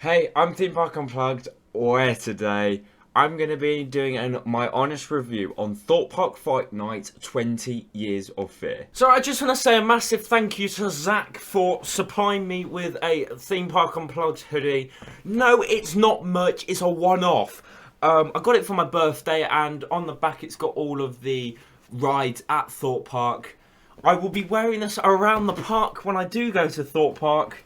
Hey, I'm Theme Park Unplugged, where today I'm going to be doing my honest review on Thorpe Park Fright Night 20 Years of Fear. So I just want to say a massive thank you to Zach for supplying me with a Theme Park Unplugged hoodie. No, it's not much, it's a one-off. I got it for my birthday, and on the back it's got all of the rides at Thorpe Park. I will be wearing this around the park when I do go to Thorpe Park.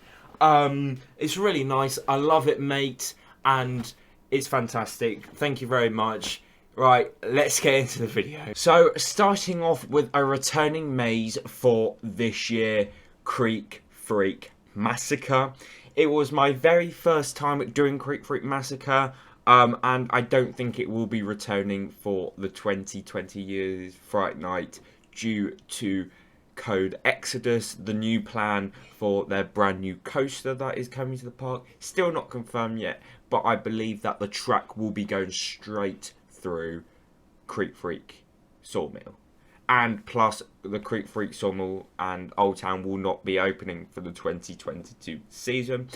It's really nice. I love it, mate, and it's fantastic. Thank you very much. Right, let's get into the video. So, starting off with a returning maze for this year, Creek Freak Massacre. It was my very first time doing Creek Freak Massacre, and I don't think it will be returning for the 2020 years Fright Night due to Code Exodus, the new plan for their brand new coaster that is coming to the park. Still not confirmed yet, but I believe that the track will be going straight through Creek Freak Sawmill. And plus, the Creek Freak Sawmill and Old Town will not be opening for the 2022 season.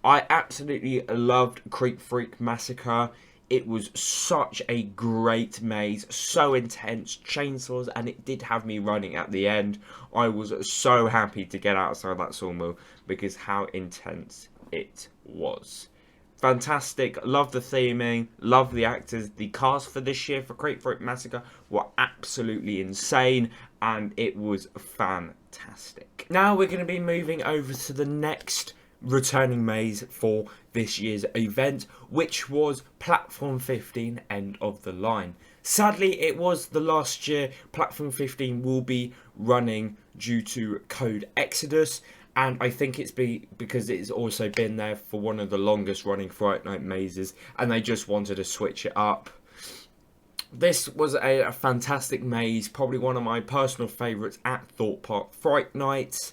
I absolutely loved Creek Freak Massacre. It was such a great maze, so intense, chainsaws, and it did have me running at the end. I was so happy to get outside that sawmill because how intense it was. Fantastic, love the theming, love the actors. The cast for this year for Creek Freak Massacre were absolutely insane, and it was fantastic. Now we're going to be moving over to the next returning maze for this year's event, which was Platform 15 End of the Line. Sadly, it was the last year. Platform 15 will be running due to Code Exodus, and I think it's because it's also been there for one of the longest running Fright Night mazes, and they just wanted to switch it up. This was a fantastic maze, probably one of my personal favourites at Thorpe Park Fright Nights.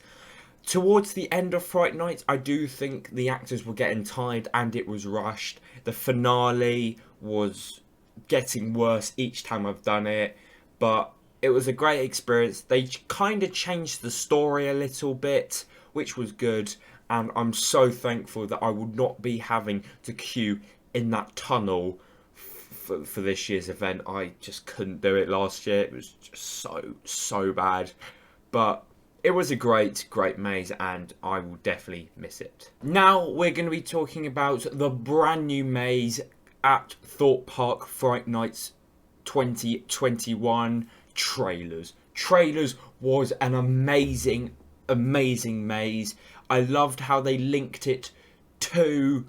Towards the end of Fright Night, I do think the actors were getting tired and it was rushed. The finale was getting worse each time I've done it, but it was a great experience. They kind of changed the story a little bit, which was good, and I'm so thankful that I would not be having to queue in that tunnel for this year's event. I just couldn't do it last year. It was just so bad, but it was a great maze, and I will definitely miss it. Now we're going to be talking about the brand new maze at Thorpe Park Fright Nights 2021 Trailers. Trailers was an amazing maze. I loved how they linked it to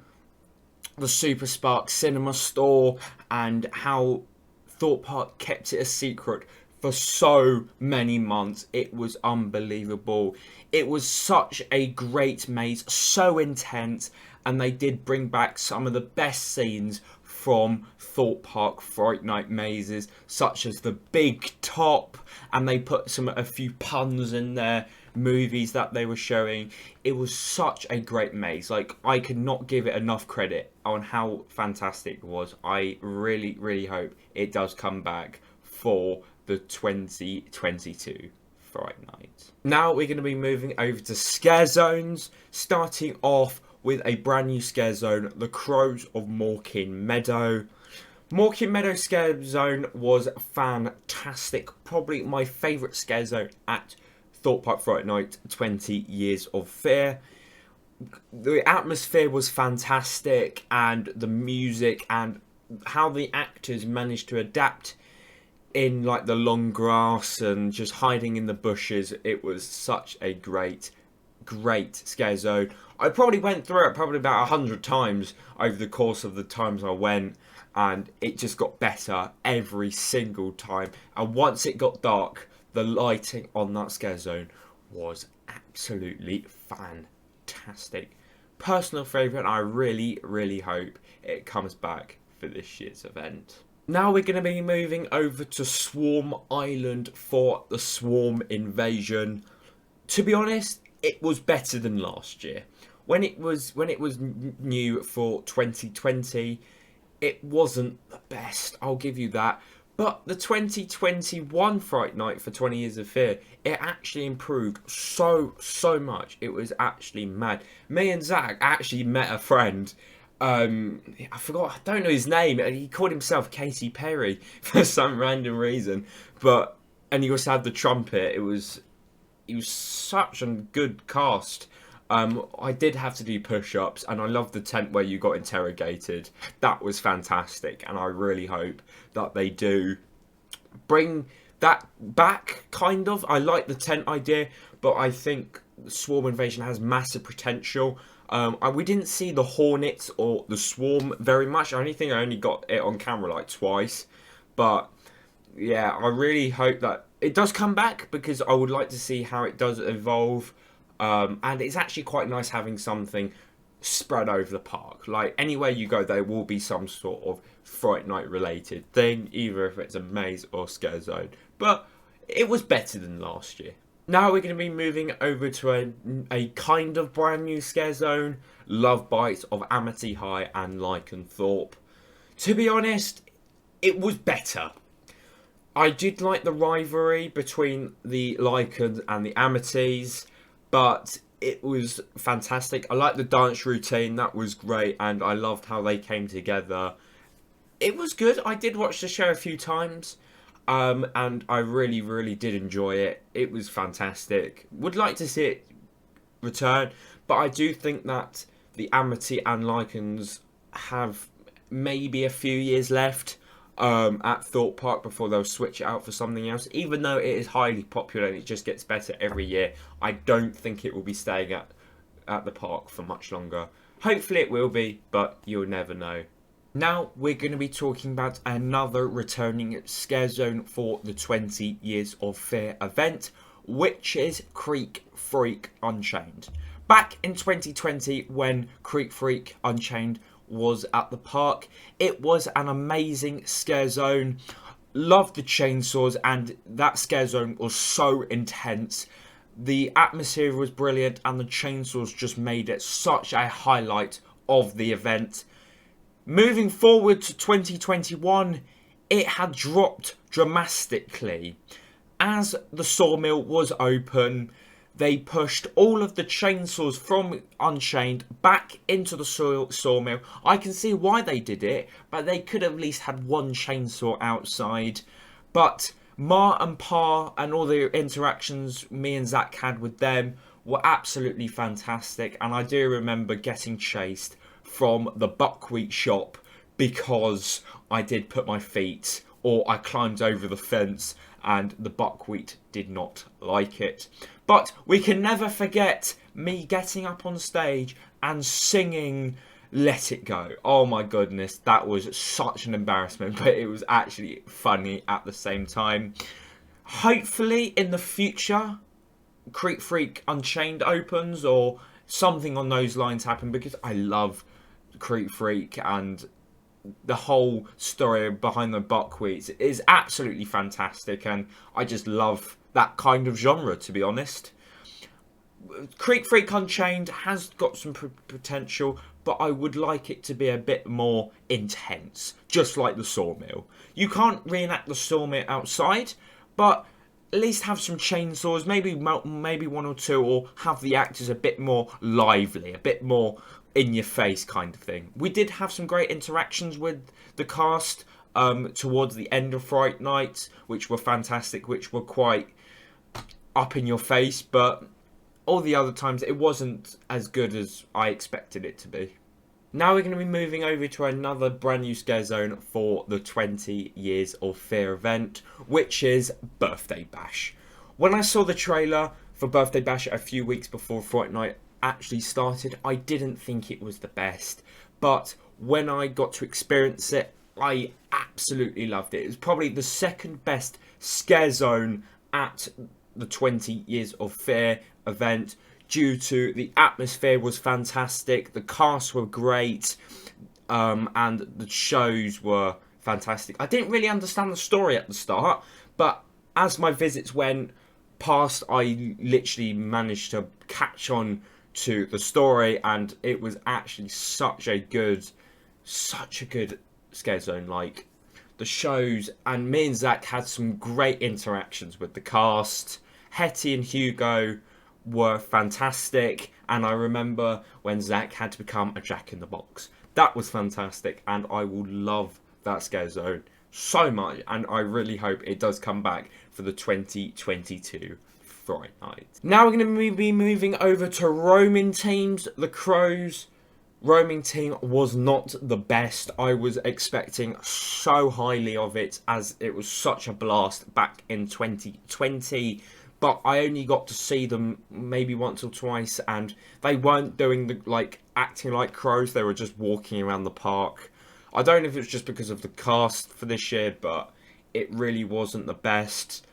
the Super Spark Cinema store and how Thorpe Park kept it a secret for so many months. It was unbelievable. It was such a great maze, so intense, and they did bring back some of the best scenes from Thorpe Park Fright Night mazes, such as the big top, and they put a few puns in their movies that they were showing. It was such a great maze. Like, I could not give it enough credit on how fantastic it was. I really hope it does come back for the 2022 Fright Night. Now we're going to be moving over to scare zones, starting off with a brand new scare zone, the Crows of Morecambe Meadow. Morecambe Meadow scare zone was fantastic, probably my favourite scare zone at Thorpe Park Fright Night 20 Years of Fear. The atmosphere was fantastic, and the music and how the actors managed to adapt in like the long grass and just hiding in the bushes. It was such a great scare zone. I probably went through it probably about 100 times over the course of the times I went, and it just got better every single time. And once it got dark, the lighting on that scare zone was absolutely fantastic. Personal favourite, and I really hope it comes back for this year's event. Now we're going to be moving over to Swarm Island for the Swarm Invasion. To be honest, it was better than last year. When it was new for 2020, it wasn't the best, I'll give you that. But the 2021 Fright Night for 20 Years of Fear, it actually improved so much. It was actually mad. Me and Zach actually met a friend I forgot, I don't know his name. He called himself Katy Perry for some random reason. But and he also had the trumpet. He was such a good cast. I did have to do push-ups, and I loved the tent where you got interrogated. That was fantastic, and I really hope that they do bring that back, kind of. I like the tent idea, but I think Swarm Invasion has massive potential. We didn't see the Hornets or the Swarm very much. I only got it on camera like twice. But yeah, I really hope that it does come back, because I would like to see how it does evolve. And it's actually quite nice having something spread over the park. Like, anywhere you go, there will be some sort of Fright Night related thing, either if it's a maze or scare zone. But it was better than last year. Now we're going to be moving over to a kind of brand new scare zone, Love Bites of Amity High and Thorpe. To be honest, it was better. I did like the rivalry between the Lycans and the Amities, but it was fantastic. I liked the dance routine, that was great, and I loved how they came together. It was good. I did watch the show a few times. And I really, really did enjoy it. It was fantastic. Would like to see it return, but I do think that the Amity and Lycans have maybe a few years left at Thorpe Park before they'll switch it out for something else. Even though it is highly popular and it just gets better every year, I don't think it will be staying at the park for much longer. Hopefully it will be, but you'll never know. Now we're going to be talking about another returning scare zone for the 20 Years of Fear event, which is Creek Freak Unchained. Back in 2020, when Creek Freak Unchained was at the park, it was an amazing scare zone. Loved the chainsaws, and that scare zone was so intense. The atmosphere was brilliant, and the chainsaws just made it such a highlight of the event. Moving forward to 2021, it had dropped dramatically. As the sawmill was open, they pushed all of the chainsaws from Unchained back into the sawmill. I can see why they did it, but they could have at least had one chainsaw outside. But Ma and Pa and all the interactions me and Zach had with them were absolutely fantastic. And I do remember getting chased from the buckwheat shop because I did put my feet, or I climbed over the fence, and the buckwheat did not like it. But we can never forget me getting up on stage and singing Let It Go. Oh my goodness, that was such an embarrassment, but it was actually funny at the same time. Hopefully in the future, Creek Freak Unchained opens, or something on those lines happen, because I love Creek Freak, and the whole story behind the buckwheats is absolutely fantastic, and I just love that kind of genre, to be honest. Creek Freak Unchained has got some potential, but I would like it to be a bit more intense, just like the sawmill. You can't reenact the sawmill outside, but at least have some chainsaws, maybe one or two, or have the actors a bit more lively, a bit more in your face kind of thing. We did have some great interactions with the cast towards the end of Fright Night, which were fantastic, which were quite up in your face, but all the other times it wasn't as good as I expected it to be. Now we're going to be moving over to another brand new scare zone for the 20 Years of Fear event, which is Birthday Bash. When I saw the trailer for Birthday Bash a few weeks before Fright Night actually started, I didn't think it was the best, but when I got to experience it, I absolutely loved it. It was probably the second best scare zone at the 20 Years of Fear event, due to the atmosphere was fantastic, the casts were great, and the shows were fantastic. I didn't really understand the story at the start, but as my visits went past, I literally managed to catch on to the story, and it was actually such a good scare zone. Like, the shows, and me and Zach had some great interactions with the cast. Hetty and Hugo were fantastic, and I remember when Zach had to become a Jack-in-the-Box. That was fantastic, and I will love that scare zone so much, and I really hope it does come back for the 2022 Fright Night. Now we're going to be moving over to roaming teams. The Crows roaming team was not the best. I was expecting so highly of it, as it was such a blast back in 2020. But I only got to see them maybe once or twice, and they weren't doing the acting like crows. They were just walking around the park. I don't know if it's just because of the cast for this year, but it really wasn't the best.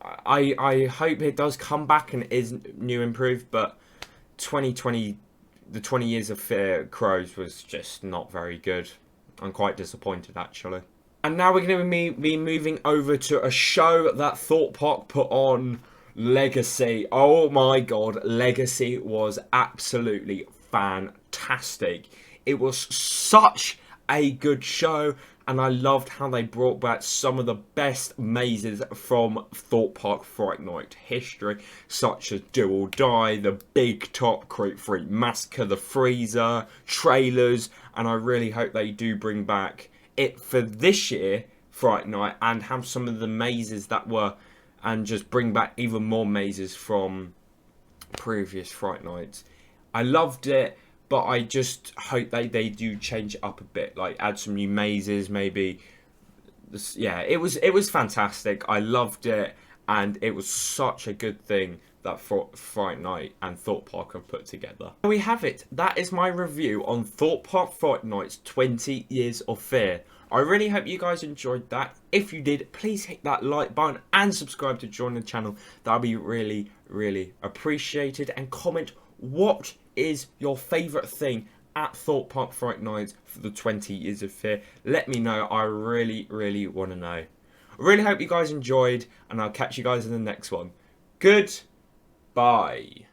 I hope it does come back and is new improved, but 2020, the 20 Years of Fear Crows was just not very good. I'm quite disappointed, actually. And now we're going to be moving over to a show that Thorpe Park put on, Legacy. Oh my god, Legacy was absolutely fantastic. It was such a good show, and I loved how they brought back some of the best mazes from Thorpe Park Fright Night history, such as Do or Die, the Big Top, Creep Freak Massacre, the Freezer, trailers, and I really hope they do bring back it for this year Fright Night and have some of the mazes that were, and just bring back even more mazes from previous Fright Nights. I loved it, but I just hope they do change it up a bit, like add some new mazes maybe. Yeah, it was fantastic. I loved it, and it was such a good thing that Fright Night and Thorpe Park have put together. There we have it. That is my review on Thorpe Park Fright Night's 20 Years of Fear. I really hope you guys enjoyed that. If you did, please hit that like button and subscribe to join the channel. That would be really, really appreciated. And comment, what is your favourite thing at Thorpe Park Fright Nights for the 20 Years of Fear? Let me know. I really, really want to know. I really hope you guys enjoyed, and I'll catch you guys in the next one. Goodbye.